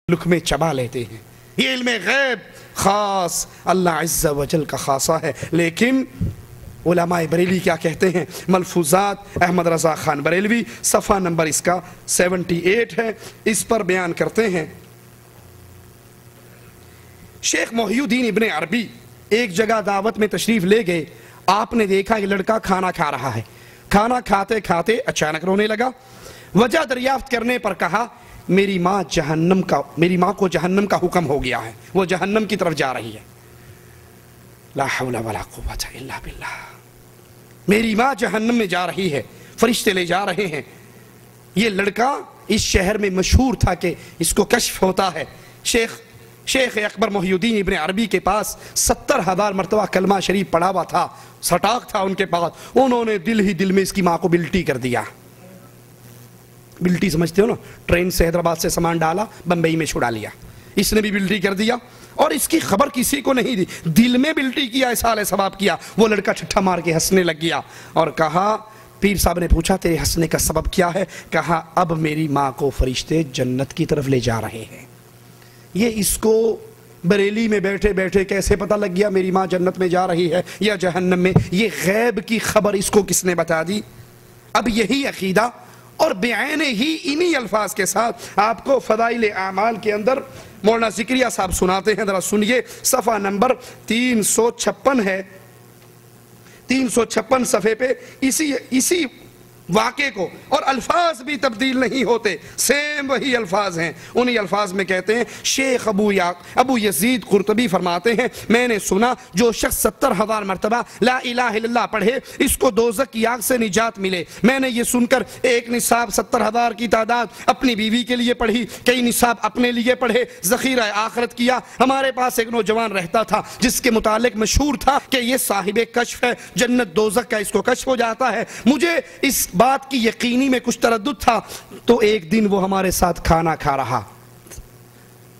لقمے چبا لیتے ہیں۔ یہ علم غیب خاص اللہ عز و جل کا خاصہ ہے۔ لیکن علماء بریلی کیا کہتے ہیں؟ ملفوظات احمد رضا خان بریلوی صفحہ نمبر اس کا 78 ہے، اس پر بیان کرتے ہیں شیخ محی الدین ابن عربی ایک جگہ دعوت میں تشریف لے گئے۔ آپ نے دیکھا یہ لڑکا کھانا کھا رہا ہے، کھانا کھاتے کھاتے اچانک رونے لگا۔ وجہ دریافت کرنے پر کہا میری ماں کو جہنم کا حکم ہو گیا ہے، وہ جہنم کی طرف جا رہی ہے۔ لا حول ولا قوت الا باللہ، میری ماں جہنم میں جا رہی ہے، فرشتے لے جا رہے ہیں۔ یہ لڑکا اس شہر میں مشہور تھا کہ اس کو کشف ہوتا ہے۔ شیخ اکبر محی الدین ابن عربی کے پاس 70,000 مرتبہ کلمہ شریف پڑھا ہوا تھا، سٹاک تھا ان کے پاس۔ انہوں نے دل ہی دل میں اس کی ماں کو بلٹی کر دیا۔ بلٹی سمجھتے ہو نا، ٹرین سے حیدرآباد سے سامان ڈالا، بمبئی میں چھڑا لیا، اس نے بھی بلٹی کر دیا اور اس کی خبر کسی کو نہیں دی۔ دل میں بلٹی کیا، احسال ثواب کیا۔ وہ لڑکا ٹھٹھا مار کے ہنسنے لگ گیا اور کہا، پیر صاحب نے پوچھا تیرے ہنسنے کا سبب کیا ہے؟ کہا اب میری ماں کو فرشتے جنت کی طرف لے جا رہے ہیں۔ یہ اس کو بریلی میں بیٹھے بیٹھے کیسے پتہ لگ گیا میری ماں جنت میں جا رہی ہے یا جہنم میں؟ یہ غیب کی خبر اس کو کس نے بتا دی؟ اب یہی عقیدہ اور بعین ہی انہی الفاظ کے ساتھ آپ کو فضائل اعمال کے اندر مولانا ذکریہ صاحب سناتے ہیں، ذرا سنیے۔ صفحہ نمبر 356 ہے، 356 صفحے پہ اسی واقعے کو، اور الفاظ بھی تبدیل نہیں ہوتے، سیم وہی الفاظ ہیں۔ انہی الفاظ میں کہتے ہیں شیخ ابو یزید قرطبی فرماتے ہیں میں نے سنا جو شخص 70,000 مرتبہ لا الہ الا اللہ پڑھے اس کو دوزخ کی آگ سے نجات ملے۔ میں نے یہ سن کر ایک نصاب 70,000 کی تعداد اپنی بیوی کے لیے پڑھی، کئی نصاب اپنے لیے پڑھے، ذخیرہ آخرت کیا۔ ہمارے پاس ایک نوجوان رہتا تھا جس کے متعلق مشہور تھا کہ یہ صاحب کشف ہے، جنت دوزخ کا اس کو کشف ہو جاتا ہے۔ مجھے اس بات کی یقینی میں کچھ تردد تھا، تو ایک دن وہ ہمارے ساتھ کھانا کھا رہا۔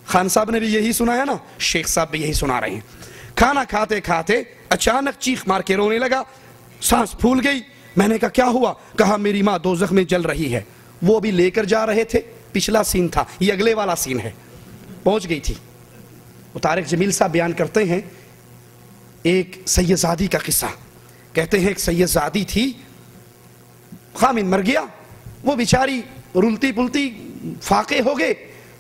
خان صاحب نے بھی یہی سنایا نا، شیخ صاحب بھی یہی سنا رہے ہیں۔ کھانا کھاتے کھاتے اچانک چیخ مار کے رونے لگا، سانس پھول گئی۔ میں نے کہا کیا ہوا؟ کہا میری ماں دوزخ میں جل رہی ہے۔ وہ بھی لے کر جا رہے تھے، پچھلا سین تھا، یہ اگلے والا سین ہے، پہنچ گئی تھی۔ وہ طارق جمیل صاحب بیان کرتے ہیں ایک سیدزادی کا قصہ، کہتے ہیں ایک سیدزادی تھی، خامن مر گیا، وہ بیچاری رلتی پلتی فاقے ہو گئے،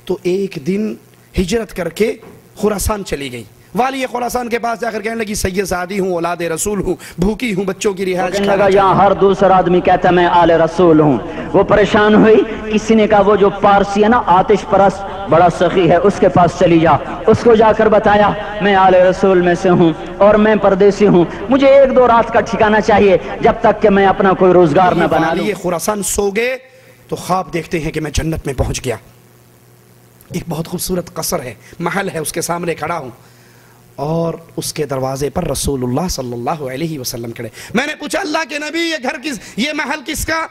تو ایک دن ہجرت کر کے خراسان چلی گئی۔ والی خراسان کے پاس جا کر کہنے لگی سیدزادی ہوں، اولاد رسول ہوں، بھوکی ہوں، بچوں کی رہائش لگا یہاں ہر دوسرا آدمی کہتا میں آل رسول ہوں۔ وہ پریشان ہوئی، کسی نے کہا وہ جو پارسی ہے نا آتش پرست بڑا سخی ہے، اس کے پاس چلی جا۔ اس کو جا کر بتایا میں آل رسول میں سے ہوں اور میں پردیسی ہوں، مجھے 1-2 رات کا ٹھکانہ چاہیے جب تک کہ میں اپنا کوئی روزگار نہ بنا لوں۔ والی خراسان سو گئے تو خواب دیکھتے ہیں کہ میں جنت میں پہنچ گیا۔ ایک بہت خوبصورت قصر ہے، محل ہے، اس کے سامنے کھڑا ہوں اور اس کے دروازے پر رسول اللہ صلی اللہ علیہ وسلم کھڑے۔ میں نے پوچھا اللہ کے نبی یہ محل کس کا؟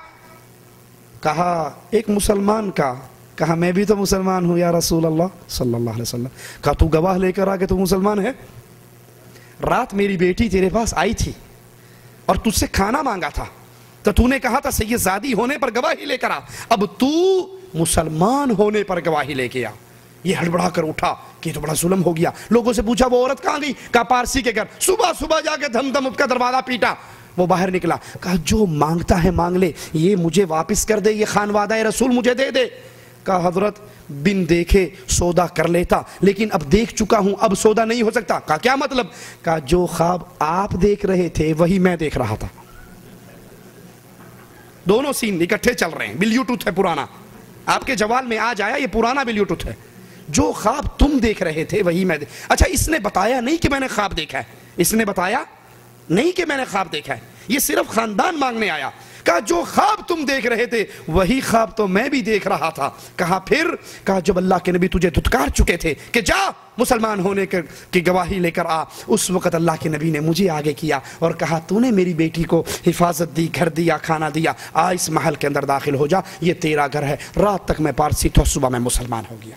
کہا ایک مسلمان کا۔ کہا میں بھی تو مسلمان ہوں یا رسول اللہ صلی اللہ علیہ وسلم۔ کہا تو گواہ لے کر آ کہ تو مسلمان ہے؟ رات میری بیٹی تیرے پاس آئی تھی اور تجھ سے کھانا مانگا تھا، تو نے کہا تھا سیدزادی ہونے پر گواہی لے کر آ، اب تو مسلمان ہونے پر گواہی لے کے آ۔ یہ ہڑبڑا کر اٹھا کہ تو بڑا ظلم ہو گیا۔ لوگوں سے پوچھا وہ عورت کہاں گئی؟ کہا پارسی کے گھر۔ صبح جا کے دھم دھم اس کا دروازہ پیٹا، وہ باہر نکلا۔ کہا جو مانگتا ہے مانگ لے، یہ مجھے واپس کر دے، یہ خانوادہ رسول مجھے دے دے۔ کہا حضرت بن دیکھے سودا کر لیتا، لیکن اب دیکھ چکا ہوں، اب سودا نہیں ہو سکتا۔ کہا کیا مطلب؟ کہا جو خواب آپ دیکھ رہے تھے وہی میں دیکھ رہا تھا۔ دونوں سین اکٹھے چل رہے ہیں، بلیوٹوتھ ہے پرانا، آپ کے جوال میں آج آیا، یہ پرانا بلیوٹوتھ ہے۔ جو خواب تم دیکھ رہے تھے وہی میں اچھا اس نے بتایا نہیں کہ میں نے خواب دیکھا ہے، اس نے بتایا نہیں کہ میں نے خواب دیکھا ہے، یہ صرف خاندان مانگنے آیا۔ کہا جو خواب تم دیکھ رہے تھے وہی خواب تو میں بھی دیکھ رہا تھا۔ کہا پھر؟ کہا جب اللہ کے نبی تجھے دھتکار چکے تھے کہ جا مسلمان ہونے کی گواہی لے کر آ، اس وقت اللہ کے نبی نے مجھے آگے کیا اور کہا تو نے میری بیٹی کو حفاظت دی، گھر دیا، کھانا دیا، آ اس محل کے اندر داخل ہو جا، یہ تیرا گھر ہے۔ رات تک میں پارسی تھا، صبح میں مسلمان ہو گیا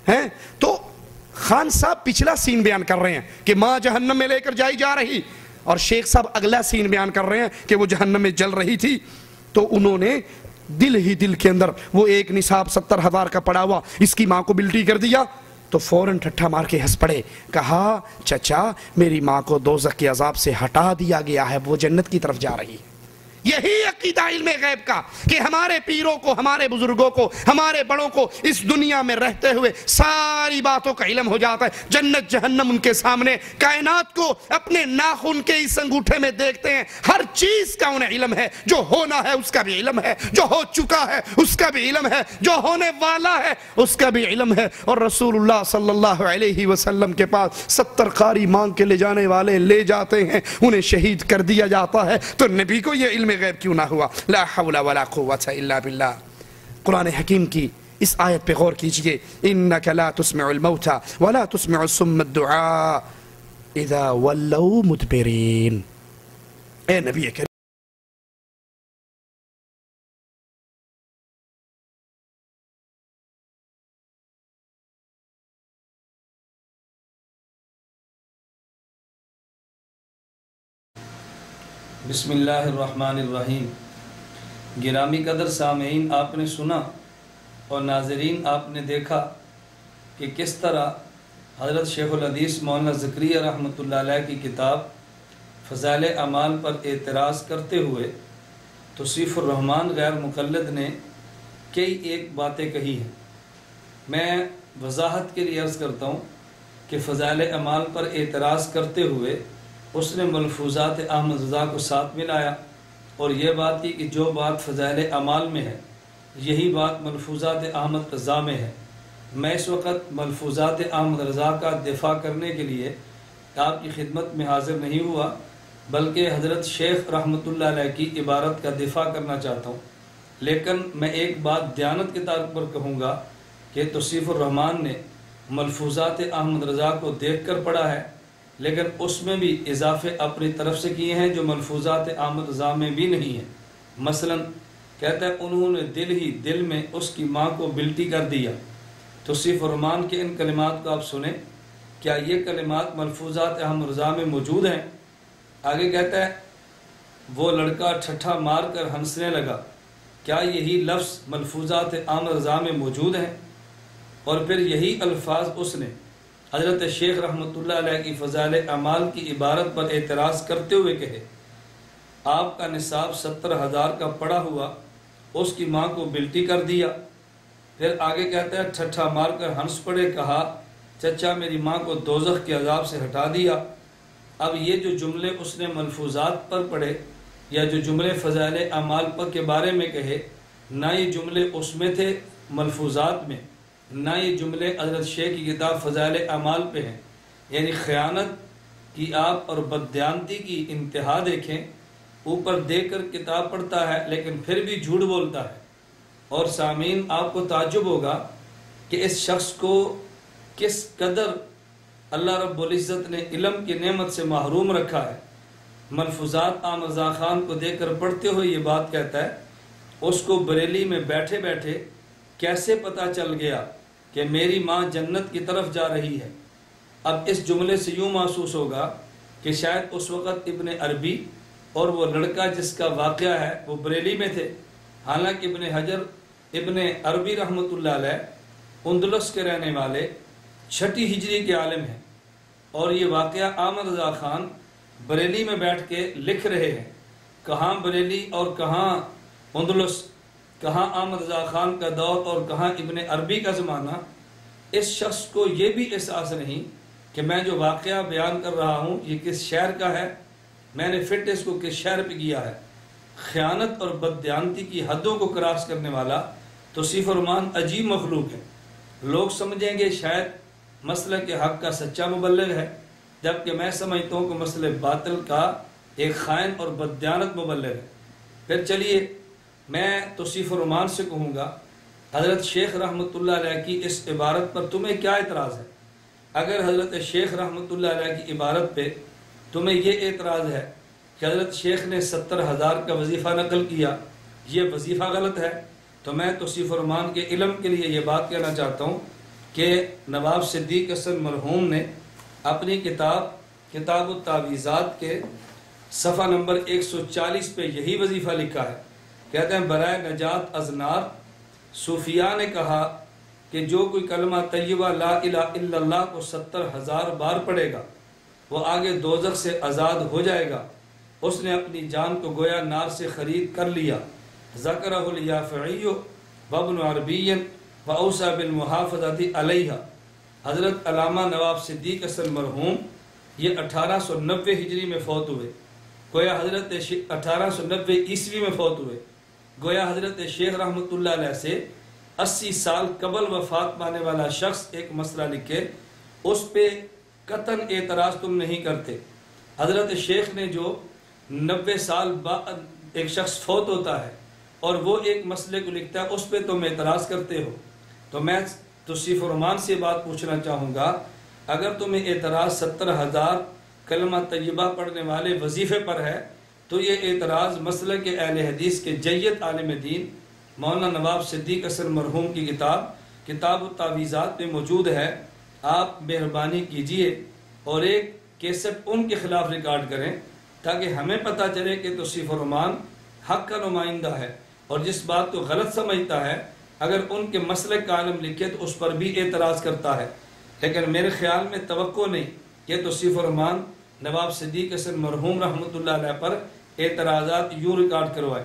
ہے۔ تو خان صاحب پچھلا سین بیان کر رہے ہیں کہ ماں جہنم میں لے کر جائی جا رہی، اور شیخ صاحب اگلا سین بیان کر رہے ہیں کہ وہ جہنم میں جل رہی تھی۔ تو انہوں نے دل ہی دل کے اندر وہ ایک نصاب 70,000 کا پڑا ہوا اس کی ماں کو بلٹی کر دیا تو فوراً ٹھٹھا مار کے ہنس پڑے. کہا چچا میری ماں کو دوزخ کے عذاب سے ہٹا دیا گیا ہے، وہ جنت کی طرف جا رہی ہے. یہی عقیدہ علم غیب کا کہ ہمارے پیروں کو، ہمارے بزرگوں کو، ہمارے بڑوں کو اس دنیا میں رہتے ہوئے ساری باتوں کا علم ہو جاتا ہے. جنت جہنم ان کے سامنے، کائنات کو اپنے ناخن کے اس انگوٹھے میں دیکھتے ہیں. ہر چیز کا انہیں علم ہے، جو ہونا ہے اس کا بھی علم ہے، جو ہو چکا ہے اس کا بھی علم ہے، جو ہونے والا ہے اس کا بھی علم ہے. اور رسول اللہ صلی اللہ علیہ وسلم کے پاس 70 قاری مانگ کے لے جانے والے لے جاتے ہیں، انہیں شہید کر دیا جاتا ہے. تو نبی کو یہ علم غیب کیوں نہ ہوا؟ لا حول ولا قوة الا باللہ. قرآن حکیم کی اس آیت پہ غور کیجئے. انک لا تسمع الموتى ولا تسمع الصم الدعاء اذا ولوا مدبرین. اے نبی کریم بسم اللہ الرحمن الرحیم. گرامی قدر سامعین، آپ نے سنا اور ناظرین آپ نے دیکھا کہ کس طرح حضرت شیخ الحدیث مولانا زکریا رحمۃ اللہ علیہ کی کتاب فضائل اعمال پر اعتراض کرتے ہوئے توصیف الرحمن غیر مقلد نے کئی ایک باتیں کہی ہیں. میں وضاحت کے لیے عرض کرتا ہوں کہ فضائل اعمال پر اعتراض کرتے ہوئے اس نے ملفوظات احمد رضا کو ساتھ ملایا اور یہ بات کی کہ جو بات فضائل اعمال میں ہے یہی بات ملفوظات احمد رضا میں ہے. میں اس وقت ملفوظات احمد رضا کا دفاع کرنے کے لیے آپ کی خدمت میں حاضر نہیں ہوا، بلکہ حضرت شیخ رحمۃ اللہ علیہ کی عبارت کا دفاع کرنا چاہتا ہوں. لیکن میں ایک بات دیانت کے طور پر کہوں گا کہ توصیف الرحمن نے ملفوظات احمد رضا کو دیکھ کر پڑھا ہے، لیکن اس میں بھی اضافے اپنی طرف سے کیے ہیں جو ملفوظات احمد رضا میں بھی نہیں ہیں. مثلا کہتا ہے انہوں نے دل ہی دل میں اس کی ماں کو بلٹی کر دیا. توصیف الرحمن کے ان کلمات کو آپ سنیں، کیا یہ کلمات ملفوظات احمد رضا میں موجود ہیں؟ آگے کہتا ہے وہ لڑکا ٹھٹھا مار کر ہنسنے لگا، کیا یہی لفظ ملفوظات احمد رضا میں موجود ہیں؟ اور پھر یہی الفاظ اس نے حضرت شیخ رحمۃ اللہ علیہ کی فضائل اعمال کی عبارت پر اعتراض کرتے ہوئے کہے آپ کا نصاب 70,000 کا پڑا ہوا اس کی ماں کو بلٹی کر دیا. پھر آگے کہتا ہے ٹھٹھا مار کر ہنس پڑے، کہا چچا میری ماں کو دوزخ کے عذاب سے ہٹا دیا. اب یہ جو جملے اس نے ملفوظات پر پڑھے یا جو جملے فضائل اعمال پر کے بارے میں کہے، نہ یہ جملے اس میں تھے ملفوظات میں، نہ یہ جملے حضرت شیخ کی کتاب فضائل اعمال پہ ہیں. یعنی خیانت کی آپ اور بددیانتی کی انتہا دیکھیں. اوپر دیکھ کر کتاب پڑھتا ہے لیکن پھر بھی جھوٹ بولتا ہے. اور سامعین آپ کو تعجب ہوگا کہ اس شخص کو کس قدر اللہ رب العزت نے علم کی نعمت سے محروم رکھا ہے. ملفوظات احمد رضا خان کو دیکھ کر پڑھتے ہوئے یہ بات کہتا ہے اس کو بریلی میں بیٹھے بیٹھے کیسے پتہ چل گیا کہ میری ماں جنت کی طرف جا رہی ہے. اب اس جملے سے یوں محسوس ہوگا کہ شاید اس وقت ابن عربی اور وہ لڑکا جس کا واقعہ ہے وہ بریلی میں تھے. حالانکہ ابن عربی رحمۃ اللہ علیہ اندلس کے رہنے والے 6 ہجری کے عالم ہیں، اور یہ واقعہ احمد رضا خان بریلی میں بیٹھ کے لکھ رہے ہیں. کہاں بریلی اور کہاں اندلس، کہاں احمد رضا خان کا دور اور کہاں ابن عربی کا زمانہ. اس شخص کو یہ بھی احساس نہیں کہ میں جو واقعہ بیان کر رہا ہوں یہ کس شہر کا ہے، میں نے فٹ اس کو کس شہر پہ کیا ہے. خیانت اور بددیانتی کی حدوں کو کراس کرنے والا توصیف الرحمن عجیب مخلوق ہے. لوگ سمجھیں گے شاید مسئلہ کے حق کا سچا مبلغ ہے، جبکہ میں سمجھتا ہوں کہ مسئلہ باطل کا ایک خائن اور بددیانت مبلغ ہے. پھر چلیے میں توصیف الرحمن سے کہوں گا حضرت شیخ رحمۃ اللہ علیہ کی اس عبارت پر تمہیں کیا اعتراض ہے؟ اگر حضرت شیخ رحمۃ اللہ علیہ کی عبارت پہ تمہیں یہ اعتراض ہے کہ حضرت شیخ نے 70,000 کا وظیفہ نقل کیا، یہ وظیفہ غلط ہے، تو میں توصیف الرحمن کے علم کے لیے یہ بات کہنا چاہتا ہوں کہ نواب صدیق حسن مرحوم نے اپنی کتاب التعویذات کے صفحہ نمبر 140 پہ یہی وظیفہ لکھا ہے کہتے ہیں برائے نجات از نار صوفیاء نے کہا کہ جو کوئی کلمہ طیبہ لا الہ الا اللہ کو 70,000 بار پڑھے گا وہ آگے دوزخ سے آزاد ہو جائے گا، اس نے اپنی جان کو گویا نار سے خرید کر لیا۔ ذکرہ الیافعی وابن عربی واوصى بالمحافظۃ علیہ۔ حضرت علامہ نواب صدیق حسن مرحوم یہ 1890 ہجری میں فوت ہوئے، گویا حضرت 1890 عیسوی میں فوت ہوئے، گویا حضرت شیخ رحمۃ اللہ علیہ سے 80 سال قبل وفات پانے والا شخص ایک مسئلہ لکھے، اس پہ قطعاً اعتراض تم نہیں کرتے۔ حضرت شیخ نے جو 90 سال بعد ایک شخص فوت ہوتا ہے اور وہ ایک مسئلے کو لکھتا ہے، اس پہ تم اعتراض کرتے ہو۔ تو میں توصیف الرحمان سے بات پوچھنا چاہوں گا، اگر تمہیں اعتراض 70,000 کلمہ طیبہ پڑھنے والے وظیفے پر ہے تو یہ اعتراض مسلک اہل حدیث کے جید عالم دین مولانا نواب صدیق حسن مرحوم کی کتاب التعویذات میں موجود ہے۔ آپ مہربانی کیجئے اور ایک کیسٹ ان کے خلاف ریکارڈ کریں تاکہ ہمیں پتہ چلے کہ توصیف الرحمان حق کا نمائندہ ہے، اور جس بات کو غلط سمجھتا ہے اگر ان کے مسلک کا عالم لکھے تو اس پر بھی اعتراض کرتا ہے۔ لیکن میرے خیال میں توقع نہیں کہ توصیف الرحمان نواب صدیق حسن مرحوم رحمۃ اللہ علیہ پر اعتراضات یوں ریکارڈ کروائے۔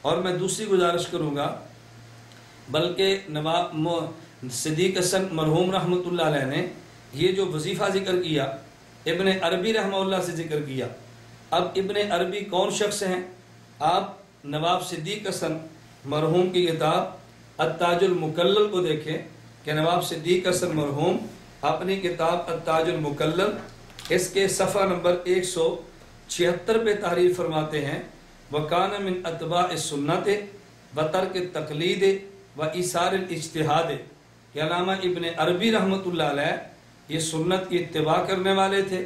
اور میں دوسری گزارش کروں گا، بلکہ نواب صدیق حسن مرحوم رحمۃ اللہ علیہ نے یہ جو وظیفہ ذکر کیا ابن عربی رحمہ اللہ سے ذکر کیا۔ اب ابن عربی کون شخص ہیں؟ آپ نواب صدیق حسن مرحوم کی کتاب التاج المکلل کو دیکھیں کہ نواب صدیق حسن مرحوم اپنی کتاب التاج المکلل اس کے صفحہ نمبر 176 پہ تحریر فرماتے ہیں، وَكَانَ مِنْ أَتْبَاعِ السُّنَّةِ وَتَرْكِ التَّقْلِيدِ وَإِثَارِ الْاجْتِهَادِ کہ علامہ ابن عربی رحمۃ اللہ علیہ یہ سنت کی اتباع کرنے والے تھے،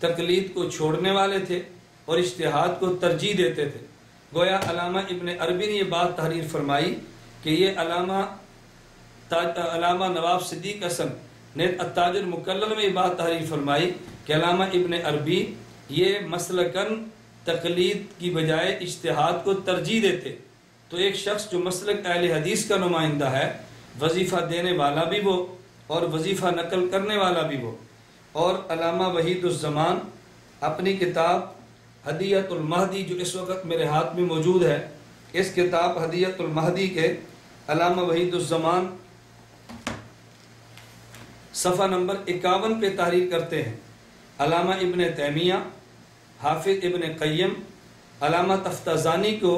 تقلید کو چھوڑنے والے تھے اور اجتہاد کو ترجیح دیتے تھے۔ گویا علامہ ابن عربی نے یہ بات تحریر فرمائی کہ یہ علامہ نواب صدیق حسن نے التاج المکلل میں یہ بات تحریر فرمائی کہ علامہ ابن عربی یہ مسلکن تقلید کی بجائے اجتہاد کو ترجیح دیتے۔ تو ایک شخص جو مسلک اہل حدیث کا نمائندہ ہے، وظیفہ دینے والا بھی وہ اور وظیفہ نقل کرنے والا بھی وہ۔ اور علامہ وحید الزمان اپنی کتاب ہدیۃ المہدی جو اس وقت میرے ہاتھ میں موجود ہے، اس کتاب ہدیۃ المہدی کے علامہ وحید الزمان صفحہ نمبر 51 پہ تحریر کرتے ہیں، علامہ ابن تیمیہ، حافظ ابن قیم، علامہ تفتازانی کو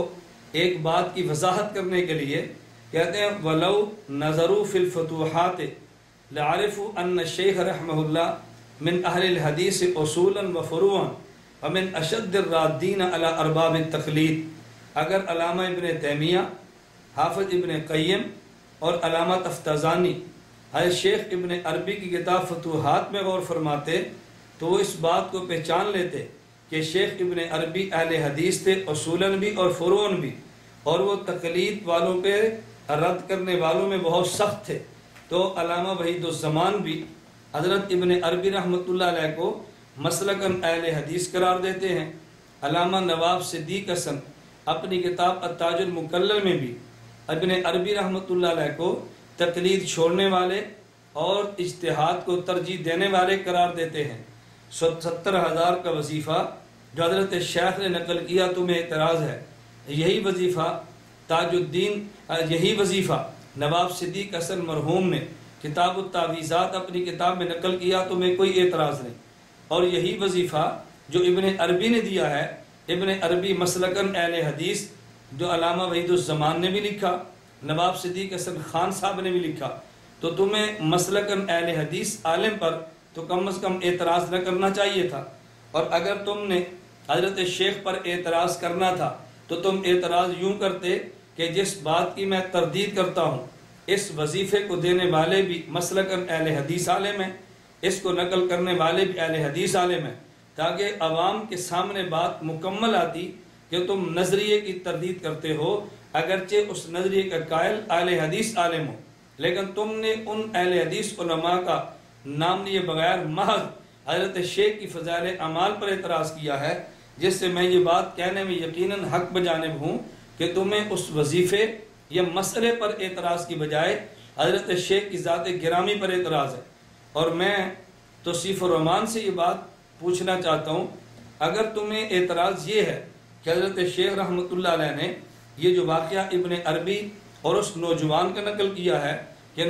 ایک بات کی وضاحت کرنے کے لیے کہتے ہیں وَلَوْ نَظَرُوا فِي الْفُتُوحَاتِ لَعَرِفُوا أَنَّ الشَّيْخَ رحمہ اللہ من اہل الحدیث اصولا وفروعا ومن اشد الرادین علی ارباب التقلید۔ اگر علامہ ابن تیمیہ، حافظ ابن قیم اور علامہ تفتازانی حضرت شیخ ابن عربی کی کتاب فتوحات میں غور فرماتے تو وہ اس بات کو پہچان لیتے کہ شیخ ابن عربی اہل حدیث تھے اصولاً بھی اور فروعاً بھی، اور وہ تقلید والوں پہ رد کرنے والوں میں بہت سخت تھے۔ تو علامہ وحید الزمان بھی حضرت ابن عربی رحمۃ اللہ علیہ کو مسلکاً اہل حدیث قرار دیتے ہیں۔ علامہ نواب صدیق حسن اپنی کتاب التاج المکلل میں بھی ابن عربی رحمۃ اللہ علیہ کو تقلید چھوڑنے والے اور اجتہاد کو ترجیح دینے والے قرار دیتے ہیں۔ 70,000 کا وظیفہ جو حضرت شیخ نے نقل کیا تمہیں اعتراض ہے، یہی وظیفہ تاج الدین، یہی وظیفہ نواب صدیق حسن مرحوم نے کتاب التعویذات اپنی کتاب میں نقل کیا تمہیں کوئی اعتراض نہیں، اور یہی وظیفہ جو ابن عربی نے دیا ہے، ابن عربی مسلکاً اہل حدیث جو علامہ وحید الزمان نے بھی لکھا، نواب صدیق حسن خان صاحب نے بھی لکھا، تو تمہیں مسلکاً اہل حدیث عالم پر تو کم از کم اعتراض نہ کرنا چاہیے تھا۔ اور اگر تم نے حضرت شیخ پر اعتراض کرنا تھا تو تم اعتراض یوں کرتے کہ جس بات کی میں تردید کرتا ہوں اس وظیفے کو دینے والے بھی مسلکاً اہل حدیث عالم ہیں، اس کو نقل کرنے والے بھی اہل حدیث عالم ہیں، تاکہ عوام کے سامنے بات مکمل آتی کہ تم نظریے کی تردید کرتے ہو اگرچہ اس نظریے کا قائل اہل حدیث عالم ہو، لیکن تم نے ان اہل حدیث علماء کا نام لیے بغیر محض حضرت شیخ کی فضائل اعمال پر اعتراض کیا ہے، جس سے میں یہ بات کہنے میں یقیناً حق بجانب ہوں کہ تمہیں اس وظیفے یا مسئلے پر اعتراض کی بجائے حضرت شیخ کی ذات گرامی پر اعتراض ہے۔ اور میں توصیف الرحمان سے یہ بات پوچھنا چاہتا ہوں، اگر تمہیں اعتراض یہ ہے کہ حضرت شیخ رحمۃ اللہ علیہ نے یہ جو واقعہ ابن عربی اور اس نوجوان کا نقل کیا ہے کہ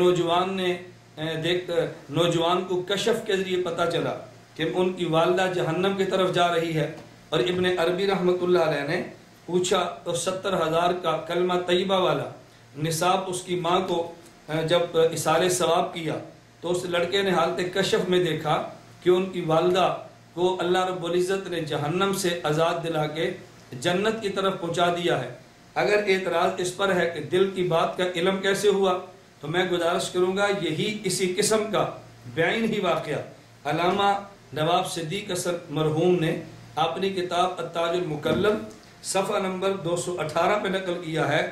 نوجوان کو کشف کے ذریعے پتہ چلا کہ ان کی والدہ جہنم کی طرف جا رہی ہے، اور ابن عربی رحمۃ اللہ علیہ نے پوچھا تو 70,000 کا کلمہ طیبہ والا نصاب اس کی ماں کو جب اصال ثواب کیا تو اس لڑکے نے حالت کشف میں دیکھا کہ ان کی والدہ کو اللہ رب العزت نے جہنم سے آزاد دلا کے جنت کی طرف پہنچا دیا ہے۔ اگر اعتراض اس پر ہے کہ دل کی بات کا علم کیسے ہوا، تو میں گزارش کروں گا یہی اسی قسم کا بعین ہی واقعہ علامہ نواب صدیق حسن مرحوم نے اپنی کتاب التاج المکلم صفحہ نمبر 218 پہ نقل کیا ہے۔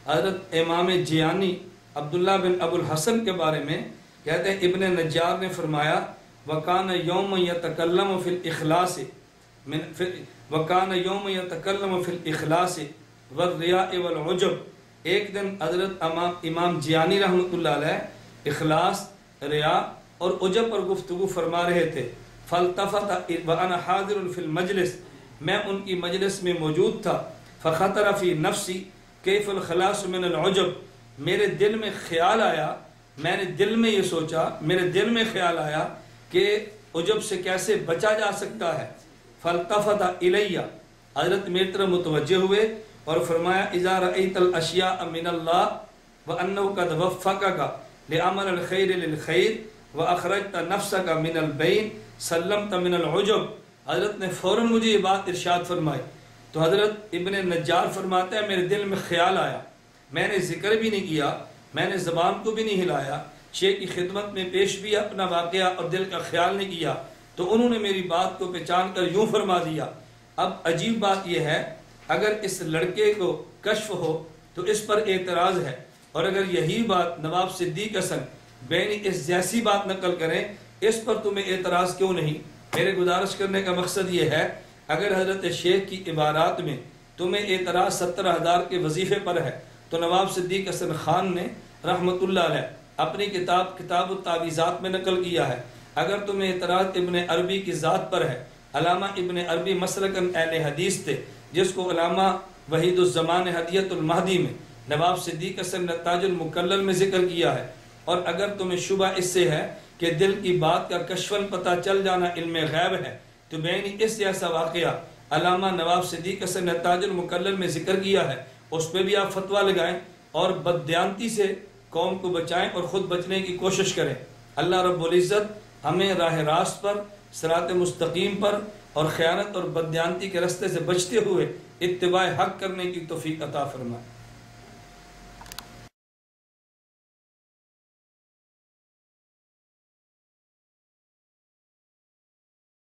حضرت امام جیانی عبداللہ بن ابو الحسن کے بارے میں کہتے ہیں ابن نجار نے فرمایا وَكَانَ يَوْمَ يَتَكَلَّمُ فِي الْإِخْلَاصِ وَكَانَ يَوْمَ يَتَكَلَّمُ فِي الْإِخْلَاصِ وَالرِّيَاءِ وَالْعُجْبِ، ایک دن حضرت امام جیانی رحمۃ اللہ علیہ اخلاص، ریا اور عجب پر گفتگو فرما رہے تھے۔ فَالْتَفَتَ وَأَنَا حَاضِرٌ فِي الْمَجْلِسِ، میں ان کی مجلس میں موجود تھا۔ فَخَطَرَ فِي نَفْسِي كَيْفَ الْخَلَاصُ مِنَ الْعُجْبِ، میرے دل میں خیال آیا، میں نے دل میں یہ سوچا، میرے دل میں خیال آیا کہ عجب سے کیسے بچا جا سکتا ہے۔ فَالْتَفَتَ إِلَيَّ، حضرت میری طرف متوجہ ہوئے اور فرمایا اِذَا رَأَيْتَ الْأَشْيَاءَ مِنَ اللَّهِ وَأَنَّهُ قَدْ وَفَّقَكَ لِعَمَلِ الْخَيْرِ لِلْخَيْرِ وَأَخْرَجْتَ نَفْسَكَ مِنَ الْبَيْنِ سَلَّمْتَ مِنَ الْعُجْبِ، حضرت نے فوراً مجھے یہ بات ارشاد فرمائی۔ تو حضرت ابن نجار فرماتا ہے میرے دل میں خیال آیا، میں نے ذکر بھی نہیں کیا، میں نے زبان کو بھی نہیں ہلایا، شیخ کی خدمت میں پیش بھی اپنا واقعہ اور دل کا خیال نہیں کیا، تو انہوں نے میری بات کو پہچان کر یوں فرما دیا۔ اب عجیب بات یہ ہے اگر اس لڑکے کو کشف ہو تو اس پر اعتراض ہے، اور اگر یہی بات نواب صدیق حسن بینی اس جیسی بات نقل کریں اس پر تمہیں اعتراض کیوں نہیں؟ میرے گزارش کرنے کا مقصد یہ ہے اگر حضرت شیخ کی عبارات میں تمہیں اعتراض 70,000 کے وظیفے پر ہے تو نواب صدیق حسن خان نے رحمۃ اللہ علیہ اپنی کتاب التعویذات میں نقل کیا ہے۔ اگر تمہیں اعتراض ابن عربی کی ذات پر ہے، علامہ ابن عربی مسلکن اہل حدیث تھے جس کو علامہ وحید الزمان ہدیت المہدی میں نواب صدیق حسن نے تاج المکلل میں ذکر کیا ہے، اور اگر تمہیں شبہ اس سے ہے کہ دل کی بات کا کشفاً پتہ چل جانا علم غیب ہے، تو میں نے اس جیسا واقعہ علامہ نواب صدیق حسن نے تاج المکلل میں ذکر کیا ہے، اس پہ بھی آپ فتویٰ لگائیں اور بددیانتی سے قوم کو بچائیں اور خود بچنے کی کوشش کریں۔ اللہ رب العزت ہمیں راہ راست پر، صراط مستقیم پر اور خیانت اور بددیانتی کے رستے سے بچتے ہوئے اتباع حق کرنے کی توفیق عطا فرمائے۔